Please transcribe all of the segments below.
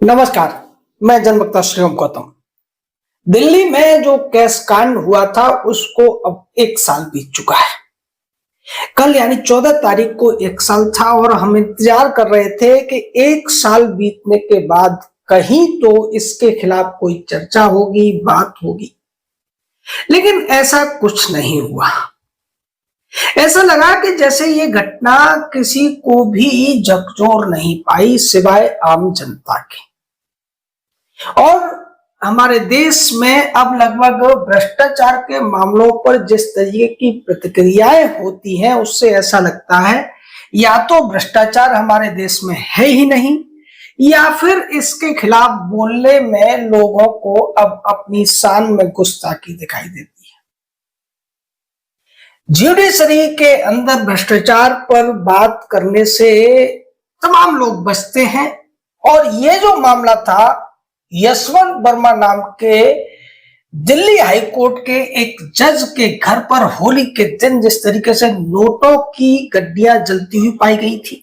नमस्कार, मैं जनवक्ता श्रीराम गौतम। दिल्ली में जो कैश कांड हुआ था उसको अब 1 साल बीत चुका है। कल यानी 14 तारीख को 1 साल था और हम इंतजार कर रहे थे कि 1 साल बीतने के बाद कहीं तो इसके खिलाफ कोई चर्चा होगी, बात होगी, लेकिन ऐसा कुछ नहीं हुआ। ऐसा लगा कि जैसे ये घटना किसी को भी झकझोर नहीं पाई सिवाय आम जनता के। और हमारे देश में अब लगभग भ्रष्टाचार के मामलों पर जिस तरीके की प्रतिक्रियाएं होती हैं उससे ऐसा लगता है या तो भ्रष्टाचार हमारे देश में है ही नहीं या फिर इसके खिलाफ बोलने में लोगों को अब अपनी शान में गुस्ताखी दिखाई देती है। ज्यूडिशरी के अंदर भ्रष्टाचार पर बात करने से तमाम लोग बचते हैं और ये जो मामला था यशवंत वर्मा नाम के दिल्ली हाई कोर्ट के एक जज के घर पर होली के दिन जिस तरीके से नोटों की गड्डियां जलती हुई पाई गई थी,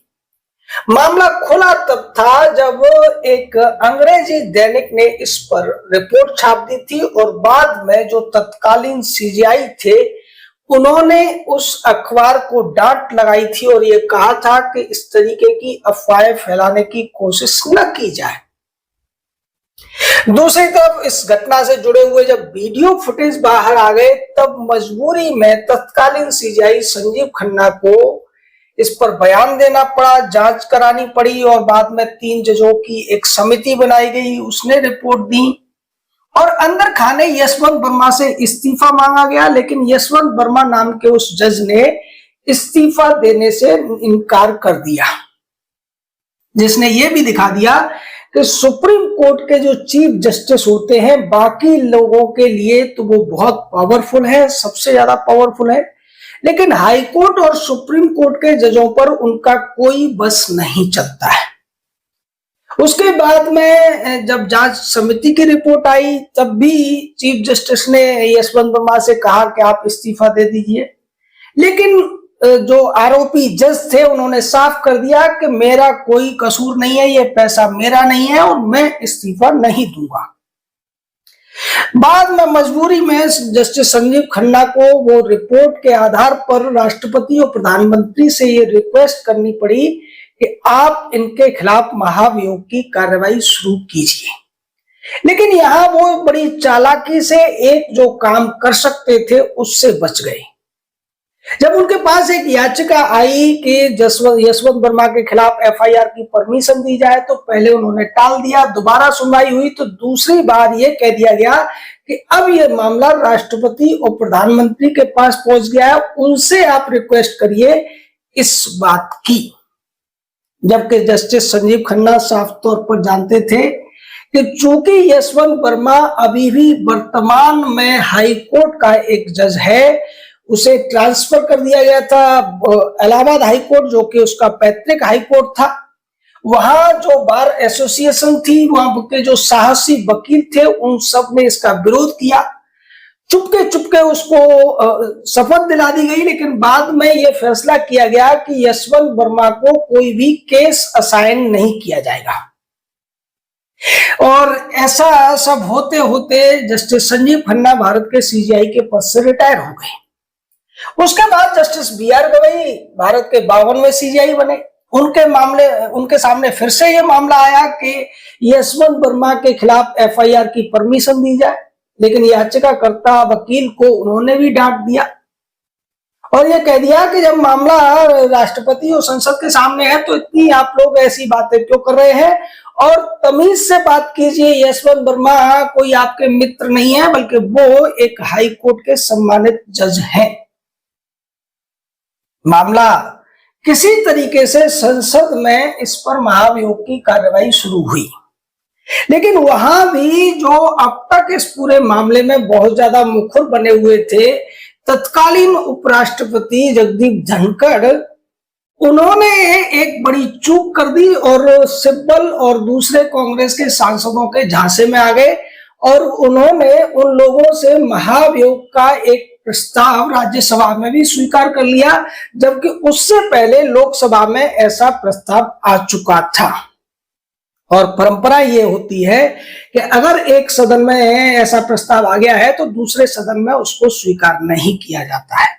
मामला खुला तब था जब एक अंग्रेजी दैनिक ने इस पर रिपोर्ट छाप दी थी और बाद में जो तत्कालीन सीजीआई थे उन्होंने उस अखबार को डांट लगाई थी और ये कहा था कि इस तरीके की अफवाहें फैलाने की कोशिश न की जाए। दूसरी तरफ इस घटना से जुड़े हुए जब वीडियो फुटेज बाहर आ गए तब मजबूरी में तत्कालीन सीजीआई संजीव खन्ना को इस पर बयान देना पड़ा, जांच करानी पड़ी और बाद में 3 जजों की एक समिति बनाई गई, उसने रिपोर्ट दी और अंदर खाने यशवंत वर्मा से इस्तीफा मांगा गया। लेकिन यशवंत वर्मा नाम के उस जज ने इस्तीफा देने से इनकार कर दिया, जिसने यह भी दिखा दिया कि सुप्रीम कोर्ट के जो चीफ जस्टिस होते हैं बाकी लोगों के लिए तो वो बहुत पावरफुल है, सबसे ज्यादा पावरफुल है, लेकिन हाई कोर्ट और सुप्रीम कोर्ट के जजों पर उनका कोई बस नहीं चलता है। उसके बाद में जब जांच समिति की रिपोर्ट आई तब भी चीफ जस्टिस ने यशवंत वर्मा से कहा कि आप इस्तीफा दे दीजिए, लेकिन जो आरोपी जज थे उन्होंने साफ कर दिया कि मेरा कोई कसूर नहीं है, ये पैसा मेरा नहीं है और मैं इस्तीफा नहीं दूंगा। बाद में मजबूरी में जस्टिस संजीव खन्ना को वो रिपोर्ट के आधार पर राष्ट्रपति और प्रधानमंत्री से ये रिक्वेस्ट करनी पड़ी कि आप इनके खिलाफ महाभियोग की कार्रवाई शुरू कीजिए। लेकिन यहां वो बड़ी चालाकी से एक जो काम कर सकते थे उससे बच गए। जब उनके पास एक याचिका आई कि यशवंत वर्मा के खिलाफ एफआईआर की परमिशन दी जाए तो पहले उन्होंने टाल दिया। दोबारा सुनवाई हुई तो दूसरी बार यह कह दिया गया कि अब यह मामला राष्ट्रपति और प्रधानमंत्री के पास पहुंच गया है, उनसे आप रिक्वेस्ट करिए इस बात की। जबकि जस्टिस संजीव खन्ना साफ तौर पर जानते थे कि चूंकि यशवंत वर्मा अभी भी वर्तमान में हाई कोर्ट का एक जज है, उसे ट्रांसफर कर दिया गया था इलाहाबाद हाई कोर्ट जो कि उसका पैतृक हाई कोर्ट था। वहां जो बार एसोसिएशन थी, वहां के जो साहसी वकील थे, उन सब ने इसका विरोध किया। चुपके चुपके उसको शपथ दिला दी गई, लेकिन बाद में यह फैसला किया गया कि यशवंत वर्मा को कोई भी केस असाइन नहीं किया जाएगा। और ऐसा सब होते होते जस्टिस संजीव खन्ना भारत के सीजीआई के पद से रिटायर हो गए। उसके बाद जस्टिस बीआर गवई भारत के 52वें सीजीआई बने। उनके सामने फिर से यह मामला आया कि यशवंत वर्मा के खिलाफ एफआईआर की परमिशन दी जाए, लेकिन याचिकाकर्ता वकील को उन्होंने भी डांट दिया और यह कह दिया कि जब मामला राष्ट्रपति और संसद के सामने है तो इतनी आप लोग ऐसी बातें क्यों कर रहे हैं और तमीज से बात कीजिए। यशवंत वर्मा कोई आपके मित्र नहीं है, बल्कि वो एक हाई कोर्ट के सम्मानित जज हैं। मामला किसी तरीके से संसद में इस पर महाभियोग की कार्रवाई शुरू हुई, लेकिन वहां भी जो अब तक इस पूरे मामले में बहुत ज्यादा मुखर बने हुए थे तत्कालीन उपराष्ट्रपति जगदीप धनखड़, उन्होंने एक बड़ी चूक कर दी और सिब्बल और दूसरे कांग्रेस के सांसदों के झांसे में आ गए और उन्होंने उन लोगों से महाभियोग का एक प्रस्ताव राज्यसभा में भी स्वीकार कर लिया, जबकि उससे पहले लोकसभा में ऐसा प्रस्ताव आ चुका था। और परंपरा ये होती है कि अगर एक सदन में ऐसा प्रस्ताव आ गया है तो दूसरे सदन में उसको स्वीकार नहीं किया जाता है।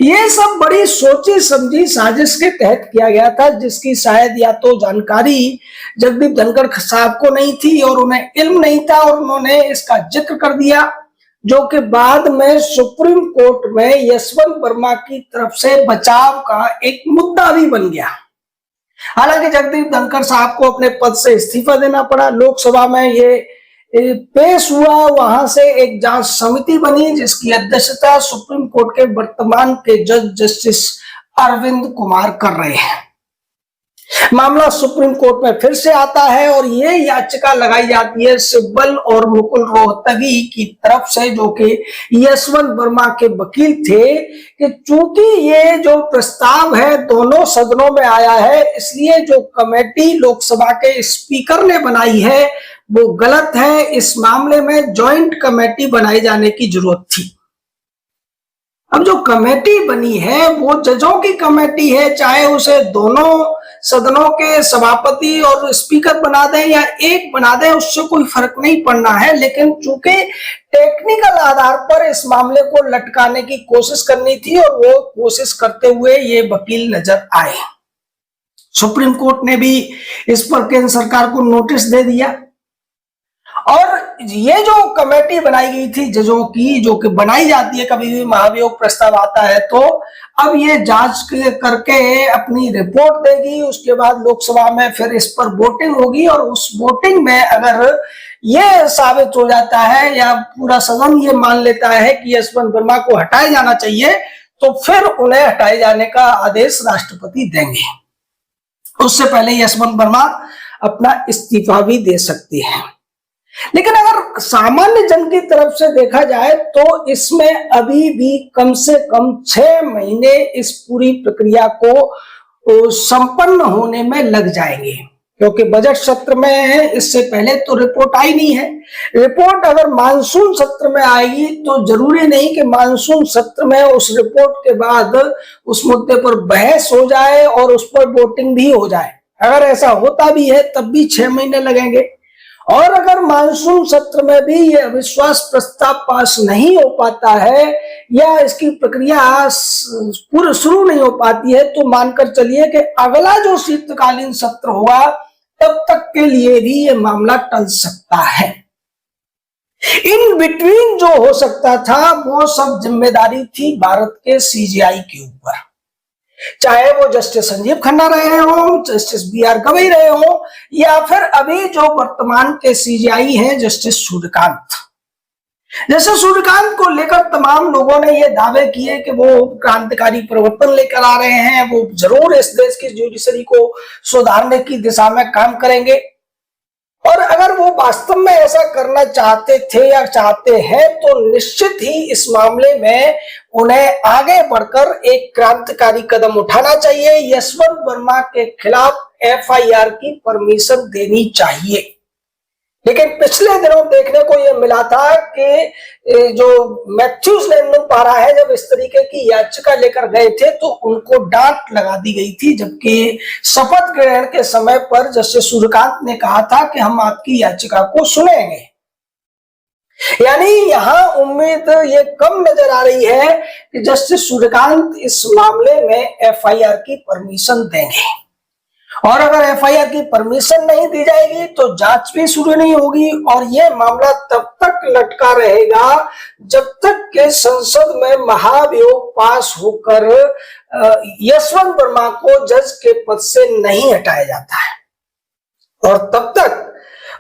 ये सब बड़ी सोची समझी साजिश के तहत किया गया था, जिसकी शायद या तो जानकारी जगदीप धनखड़ साहब को नहीं थी और उन्हें इल्म नहीं था, और उन्होंने इसका जिक्र कर दिया, जो कि बाद में सुप्रीम कोर्ट में यशवंत वर्मा की तरफ से बचाव का एक मुद्दा भी बन गया। हालांकि जगदीप धनखड़ साहब को अपने पद से इस्तीफा देना पड़ा। लोकसभा में ये पेश हुआ, वहां से एक जांच समिति बनी जिसकी अध्यक्षता सुप्रीम कोर्ट के वर्तमान के जज जस्टिस अरविंद कुमार कर रहे हैं। मामला सुप्रीम कोर्ट में फिर से आता है और ये याचिका लगाई जाती है सिब्बल और मुकुल रोहतगी की तरफ से, जो कि यशवंत वर्मा के वकील थे, कि चूंकि ये जो प्रस्ताव है दोनों सदनों में आया है, इसलिए जो कमेटी लोकसभा के स्पीकर ने बनाई है वो गलत है। इस मामले में जॉइंट कमेटी बनाई जाने की जरूरत थी। अब जो कमेटी बनी है वो जजों की कमेटी है, चाहे उसे दोनों सदनों के सभापति और स्पीकर बना दें या एक बना दें, उससे कोई फर्क नहीं पड़ना है। लेकिन चूंकि टेक्निकल आधार पर इस मामले को लटकाने की कोशिश करनी थी और वो कोशिश करते हुए ये वकील नजर आए। सुप्रीम कोर्ट ने भी इस पर केंद्र सरकार को नोटिस दे दिया और ये जो कमेटी बनाई गई थी जजों की, जो कि बनाई जाती है कभी भी महाभियोग प्रस्ताव आता है, तो अब ये जांच करके अपनी रिपोर्ट देगी। उसके बाद लोकसभा में फिर इस पर वोटिंग होगी और उस वोटिंग में अगर ये साबित हो जाता है या पूरा सदन ये मान लेता है कि यशवंत वर्मा को हटाया जाना चाहिए, तो फिर उन्हें हटाए जाने का आदेश राष्ट्रपति देंगे। उससे पहले यशवंत वर्मा अपना इस्तीफा भी दे सकते हैं। लेकिन अगर सामान्य जन की तरफ से देखा जाए तो इसमें अभी भी कम से कम 6 महीने इस पूरी प्रक्रिया को संपन्न होने में लग जाएंगे, क्योंकि बजट सत्र में इससे पहले तो रिपोर्ट आई नहीं है। रिपोर्ट अगर मानसून सत्र में आएगी तो जरूरी नहीं कि मानसून सत्र में उस रिपोर्ट के बाद उस मुद्दे पर बहस हो जाए और उस पर वोटिंग भी हो जाए। अगर ऐसा होता भी है तब भी 6 महीने लगेंगे। और अगर मानसून सत्र में भी ये अविश्वास प्रस्ताव पास नहीं हो पाता है या इसकी प्रक्रिया पूरी शुरू नहीं हो पाती है, तो मानकर चलिए कि अगला जो शीतकालीन सत्र होगा तब तक के लिए भी ये मामला टल सकता है। इन बिटवीन जो हो सकता था वो सब जिम्मेदारी थी भारत के सीजीआई के ऊपर, चाहे वो जस्टिस संजीव खन्ना रहे हो, जस्टिस BR गवई रहे हो, या फिर अभी जो वर्तमान के सीजीआई हैं जस्टिस सूर्यकांत। जैसे सूर्यकांत को लेकर तमाम लोगों ने ये दावे किए कि वो क्रांतिकारी परिवर्तन लेकर आ रहे हैं, वो जरूर इस देश की जुडिशरी को सुधारने की दिशा में काम करेंगे। और अगर वो वास्तव में ऐसा करना चाहते थे या चाहते हैं तो निश्चित ही इस मामले में उन्हें आगे बढ़कर एक क्रांतिकारी कदम उठाना चाहिए। यशवंत वर्मा के खिलाफ FIR की परमिशन देनी चाहिए। लेकिन पिछले दिनों देखने को यह मिला था कि जो मैथ्यूज नेनुम्पारा है, जब इस तरीके की याचिका लेकर गए थे तो उनको डांट लगा दी गई थी, जबकि शपथ ग्रहण के समय पर जस्टिस सूर्यकांत ने कहा था कि हम आपकी याचिका को सुनेंगे। यानी यहाँ उम्मीद ये कम नजर आ रही है कि जस्टिस सूर्यकांत इस मामले में FIR की परमिशन देंगे। और अगर FIR की परमिशन नहीं दी जाएगी तो जांच भी शुरू नहीं होगी और ये मामला तब तक लटका रहेगा जब तक कि संसद में महाभियोग पास होकर यशवंत वर्मा को जज के पद से नहीं हटाया जाता है। और तब तक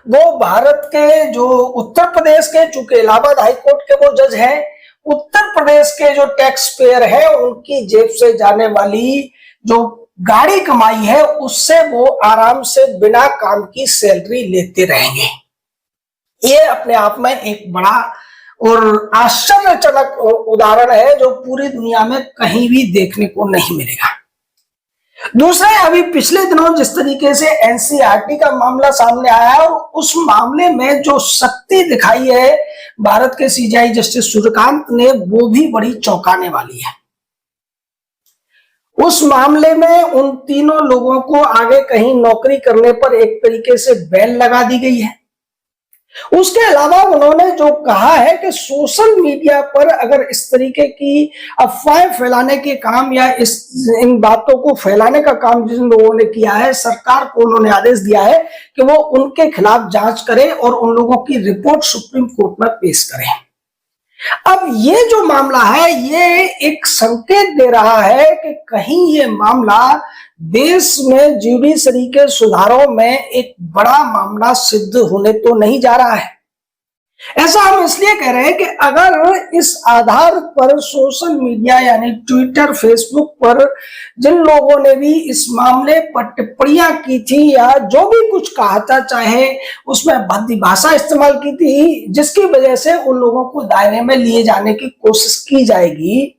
वो भारत के जो उत्तर प्रदेश के, चूंकि इलाहाबाद हाईकोर्ट के वो जज हैं, उत्तर प्रदेश के जो टैक्स पेयर है उनकी जेब से जाने वाली जो गाड़ी कमाई है उससे वो आराम से बिना काम की सैलरी लेते रहेंगे। ये अपने आप में एक बड़ा और आश्चर्यजनक उदाहरण है जो पूरी दुनिया में कहीं भी देखने को नहीं मिलेगा। दूसरा, अभी पिछले दिनों जिस तरीके से NCERT का मामला सामने आया है और उस मामले में जो शक्ति दिखाई है भारत के CJI जस्टिस सूर्यकांत ने, वो भी बड़ी चौंकाने वाली है। उस मामले में उन तीनों लोगों को आगे कहीं नौकरी करने पर एक तरीके से बैन लगा दी गई है। उसके अलावा उन्होंने जो कहा है कि सोशल मीडिया पर अगर इस तरीके की अफवाहें फैलाने के काम या इन बातों को फैलाने का काम जिन लोगों ने किया है, सरकार को उन्होंने आदेश दिया है कि वो उनके खिलाफ जांच करे और उन लोगों की रिपोर्ट सुप्रीम कोर्ट में पेश करें। अब ये जो मामला है ये एक संकेत दे रहा है कि कहीं ये मामला देश में ज्यूडिशरी के सुधारों में एक बड़ा मामला सिद्ध होने तो नहीं जा रहा है। ऐसा हम इसलिए कह रहे हैं कि अगर इस आधार पर सोशल मीडिया यानी ट्विटर, फेसबुक पर जिन लोगों ने भी इस मामले पर टिप्पणियां की थी या जो भी कुछ कहा था, चाहे उसमें भद्दी भाषा इस्तेमाल की थी, जिसकी वजह से उन लोगों को दायरे में लिए जाने की कोशिश की जाएगी,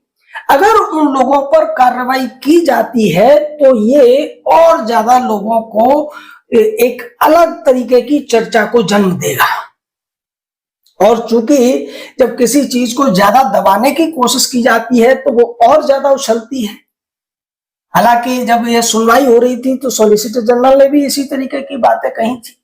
अगर उन लोगों पर कार्रवाई की जाती है तो ये और ज्यादा लोगों को एक अलग तरीके की चर्चा को जन्म देगा। और चूंकि जब किसी चीज को ज्यादा दबाने की कोशिश की जाती है तो वो और ज्यादा उछलती है। हालांकि जब यह सुनवाई हो रही थी तो सॉलिसिटर जनरल ने भी इसी तरीके की बातें कही थी,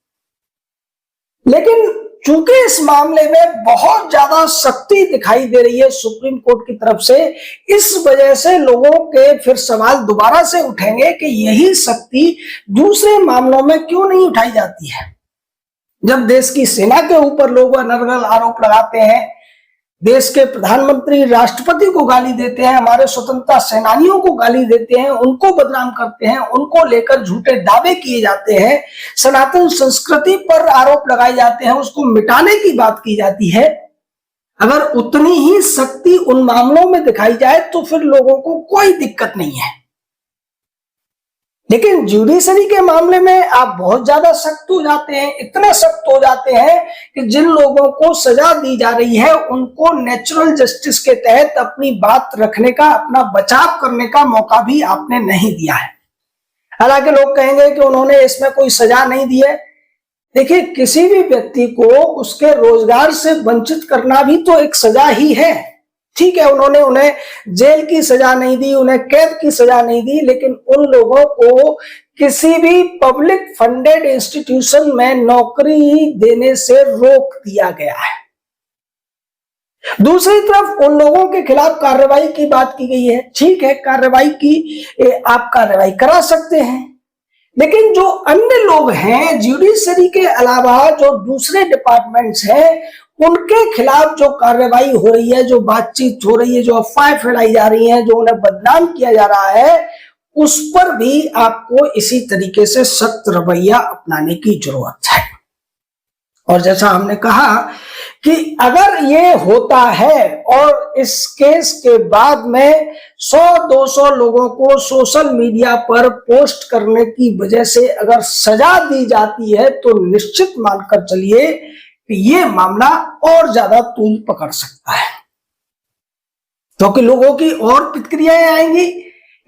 लेकिन चूंकि इस मामले में बहुत ज्यादा सख्ती दिखाई दे रही है सुप्रीम कोर्ट की तरफ से, इस वजह से लोगों के फिर सवाल दोबारा से उठेंगे कि यही सख्ती दूसरे मामलों में क्यों नहीं उठाई जाती है। जब देश की सेना के ऊपर लोग अनर्गल आरोप लगाते हैं, देश के प्रधानमंत्री राष्ट्रपति को गाली देते हैं, हमारे स्वतंत्रता सेनानियों को गाली देते हैं, उनको बदनाम करते हैं, उनको लेकर झूठे दावे किए जाते हैं, सनातन संस्कृति पर आरोप लगाए जाते हैं, उसको मिटाने की बात की जाती है, अगर उतनी ही सख्ती उन मामलों में दिखाई जाए तो फिर लोगों को कोई दिक्कत नहीं है। लेकिन ज्यूडिशरी के मामले में आप बहुत ज्यादा सख्त हो जाते हैं, इतने सख्त हो जाते हैं कि जिन लोगों को सजा दी जा रही है उनको नेचुरल जस्टिस के तहत अपनी बात रखने का, अपना बचाव करने का मौका भी आपने नहीं दिया है। हालांकि लोग कहेंगे कि उन्होंने इसमें कोई सजा नहीं दी है। देखिए, किसी भी व्यक्ति को उसके रोजगार से वंचित करना भी तो एक सजा ही है। ठीक है, उन्होंने उन्हें जेल की सजा नहीं दी, उन्हें कैद की सजा नहीं दी, लेकिन उन लोगों को किसी भी पब्लिक फंडेड इंस्टीट्यूशन में नौकरी देने से रोक दिया गया है। दूसरी तरफ उन लोगों के खिलाफ कार्रवाई की बात की गई है। ठीक है, कार्रवाई की आप कार्रवाई करा सकते हैं, लेकिन जो अन्य लोग हैं ज्यूडिशरी के अलावा, जो दूसरे डिपार्टमेंट्स हैं, उनके खिलाफ जो कार्रवाई हो रही है, जो बातचीत हो रही है, जो अफवाहें फैलाई जा रही हैं, जो उन्हें बदनाम किया जा रहा है, उस पर भी आपको इसी तरीके से सख्त रवैया अपनाने की जरूरत है। और जैसा हमने कहा कि अगर ये होता है और इस केस के बाद में 100-200 लोगों को सोशल मीडिया पर पोस्ट करने की वजह से अगर सजा दी जाती है तो निश्चित मानकर चलिए कि ये मामला और ज्यादा तूल पकड़ सकता है, क्योंकि लोगों की और प्रतिक्रियाएं आएंगी,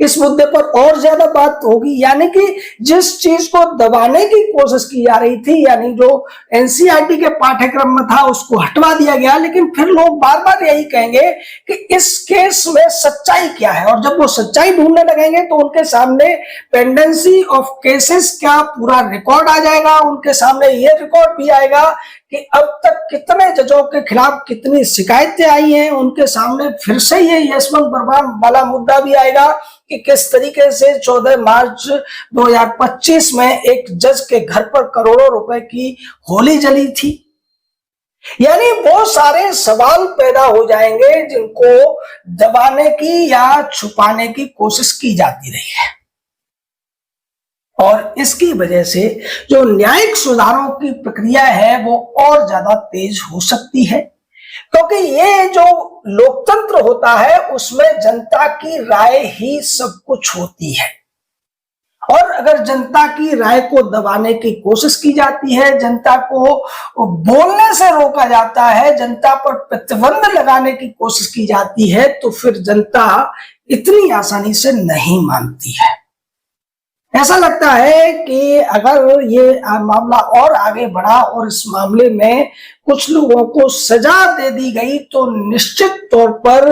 इस मुद्दे पर और ज्यादा बात होगी। यानी कि जिस चीज को दबाने की कोशिश की जा रही थी, यानी जो एनसीईआरटी के पाठ्यक्रम में था उसको हटवा दिया गया, लेकिन फिर लोग बार बार यही कहेंगे कि इस केस में सच्चाई क्या है। और जब वो सच्चाई ढूंढने लगेंगे तो उनके सामने पेंडेंसी ऑफ केसेस का पूरा रिकॉर्ड आ जाएगा, उनके सामने ये रिकॉर्ड भी आएगा कि अब तक कितने जजों के खिलाफ कितनी शिकायतें आई हैं, उनके सामने फिर से ये यशवंत बर्मा वाला मुद्दा भी आएगा कि किस तरीके से 14 मार्च 2025 में एक जज के घर पर करोड़ों रुपए की होली जली थी। यानी बहुत सारे सवाल पैदा हो जाएंगे जिनको दबाने की या छुपाने की कोशिश की जाती रही है। और इसकी वजह से जो न्यायिक सुधारों की प्रक्रिया है वो और ज्यादा तेज हो सकती है, क्योंकि ये जो लोकतंत्र होता है उसमें जनता की राय ही सब कुछ होती है। और अगर जनता की राय को दबाने की कोशिश की जाती है, जनता को बोलने से रोका जाता है, जनता पर प्रतिबंध लगाने की कोशिश की जाती है, तो फिर जनता इतनी आसानी से नहीं मानती है। ऐसा लगता है कि अगर ये मामला और आगे बढ़ा और इस मामले में कुछ लोगों को सजा दे दी गई तो निश्चित तौर पर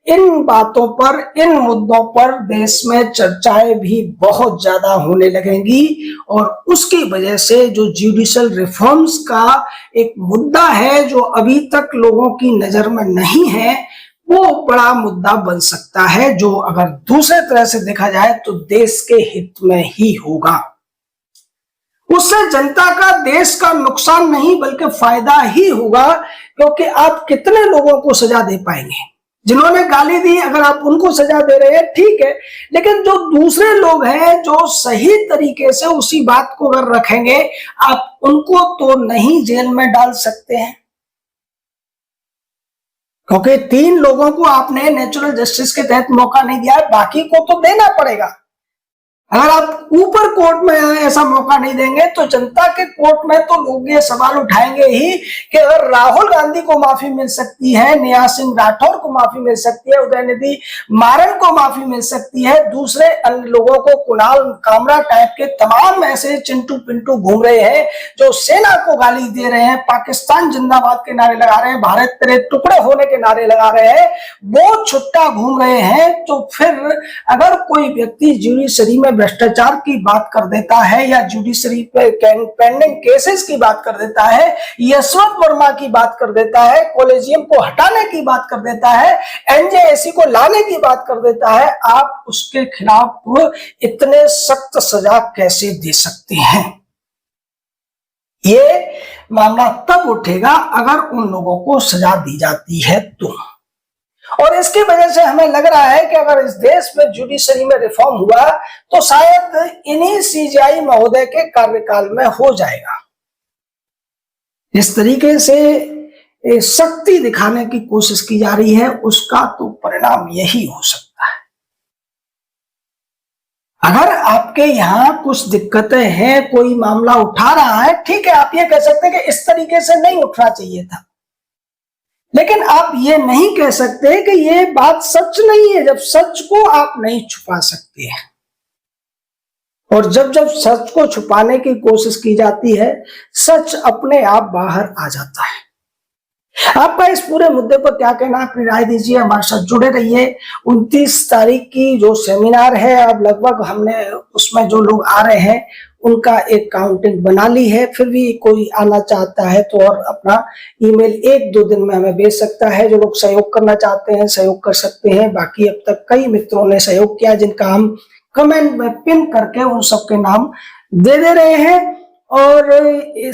इन बातों पर, इन मुद्दों पर देश में चर्चाएं भी बहुत ज्यादा होने लगेंगी और उसकी वजह से जो जुडिशियल रिफॉर्म्स का एक मुद्दा है जो अभी तक लोगों की नजर में नहीं है, वो बड़ा मुद्दा बन सकता है, जो अगर दूसरे तरह से देखा जाए तो देश के हित में ही होगा। उससे जनता का, देश का नुकसान नहीं बल्कि फायदा ही होगा, क्योंकि आप कितने लोगों को सजा दे पाएंगे? जिन्होंने गाली दी अगर आप उनको सजा दे रहे हैं ठीक है, लेकिन जो दूसरे लोग हैं जो सही तरीके से उसी बात को अगर रखेंगे, आप उनको तो नहीं जेल में डाल सकते हैं, क्योंकि 3 लोगों को आपने नेचुरल जस्टिस के तहत मौका नहीं दिया है, बाकी को तो देना पड़ेगा। अगर आप ऊपर कोर्ट में ऐसा मौका नहीं देंगे तो जनता के कोर्ट में तो लोग ये सवाल उठाएंगे ही कि अगर राहुल गांधी को माफी मिल सकती है, नेहा सिंह राठौर को माफी मिल सकती है, उदयनिधि मारन को माफी मिल सकती है, दूसरे अन्य लोगों को, कुणाल कामरा टाइप के तमाम ऐसे चिंटू पिंटू घूम रहे हैं जो सेना को गाली दे रहे हैं, पाकिस्तान जिंदाबाद के नारे लगा रहे हैं, भारत तेरे टुकड़े होने के नारे लगा रहे हैं, वो छुट्टा घूम रहे हैं, तो फिर अगर कोई व्यक्ति जुडिशरी में भ्रष्टाचार की बात कर देता है या जुडिशरी पे पेंडिंग केसेस की बात कर देता है, यशवंत वर्मा की बात कर देता है, कॉलेजियम को हटाने की बात कर देता है, एनजेएसी को लाने की बात कर देता है, आप उसके खिलाफ इतने सख्त सजा कैसे दे सकते हैं? ये मामला तब उठेगा अगर उन लोगों को सजा दी जाती है तो। और इसकी वजह से हमें लग रहा है कि अगर इस देश में जुडिशरी में रिफॉर्म हुआ तो शायद इन्हीं सीजेआई महोदय के कार्यकाल में हो जाएगा। इस तरीके से शक्ति दिखाने की कोशिश की जा रही है, उसका तो परिणाम यही हो सकता है। अगर आपके यहां कुछ दिक्कतें हैं, कोई मामला उठा रहा है, ठीक है, आप ये कह सकते हैं कि इस तरीके से नहीं उठना चाहिए था, लेकिन आप ये नहीं कह सकते कि ये बात सच नहीं है, जब सच को आप नहीं छुपा सकते हैं। और जब जब सच को छुपाने की कोशिश की जाती है, सच अपने आप बाहर आ जाता है। आपका इस पूरे मुद्दे पर क्या कहना है? अपनी राय दीजिए, हमारे साथ जुड़े रहिए। 29 तारीख की जो सेमिनार है, अब लगभग हमने उसमें जो लोग आ रहे हैं उनका एक काउंटिंग बना ली है, फिर भी कोई आना चाहता है तो और अपना ईमेल 1-2 दिन में हमें भेज सकता है। जो लोग सहयोग करना चाहते हैं सहयोग कर सकते हैं। बाकी अब तक कई मित्रों ने सहयोग किया जिनका हम कमेंट में पिन करके उन सबके नाम दे रहे हैं। और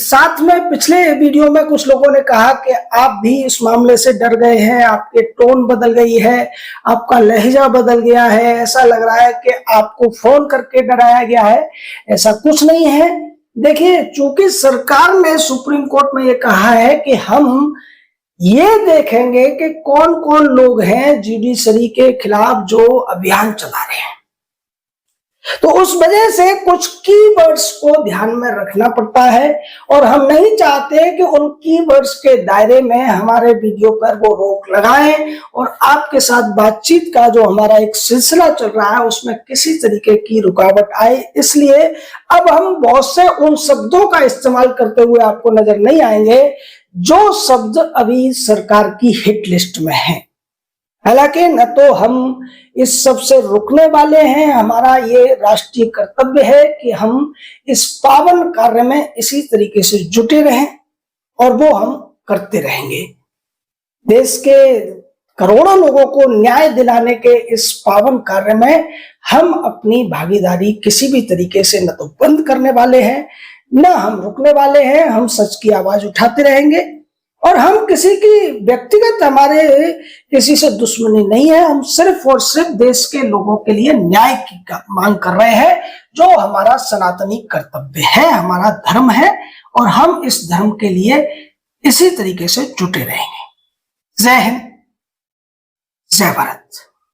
साथ में पिछले वीडियो में कुछ लोगों ने कहा कि आप भी इस मामले से डर गए हैं, आपके टोन बदल गई है, आपका लहजा बदल गया है, ऐसा लग रहा है कि आपको फोन करके डराया गया है। ऐसा कुछ नहीं है। देखिए, चूंकि सरकार ने सुप्रीम कोर्ट में ये कहा है कि हम ये देखेंगे कि कौन कौन लोग हैं जुडिशरी के खिलाफ जो अभियान चला रहे हैं, तो उस वजह से कुछ कीवर्ड्स को ध्यान में रखना पड़ता है और हम नहीं चाहते कि उन कीवर्ड्स के दायरे में हमारे वीडियो पर वो रोक लगाएं और आपके साथ बातचीत का जो हमारा एक सिलसिला चल रहा है उसमें किसी तरीके की रुकावट आए। इसलिए अब हम बहुत से उन शब्दों का इस्तेमाल करते हुए आपको नजर नहीं आएंगे जो शब्द अभी सरकार की हिट लिस्ट में है। हालांकि न तो हम इस सब से रुकने वाले हैं, हमारा ये राष्ट्रीय कर्तव्य है कि हम इस पावन कार्य में इसी तरीके से जुटे रहें और वो हम करते रहेंगे। देश के करोड़ों लोगों को न्याय दिलाने के इस पावन कार्य में हम अपनी भागीदारी किसी भी तरीके से न तो बंद करने वाले हैं, न हम रुकने वाले हैं। हम सच की आवाज उठाते रहेंगे और हम किसी की व्यक्तिगत, हमारे किसी से दुश्मनी नहीं है। हम सिर्फ और सिर्फ देश के लोगों के लिए न्याय की मांग कर रहे हैं, जो हमारा सनातनी कर्तव्य है, हमारा धर्म है और हम इस धर्म के लिए इसी तरीके से जुटे रहेंगे। जय हिंद, जय भारत।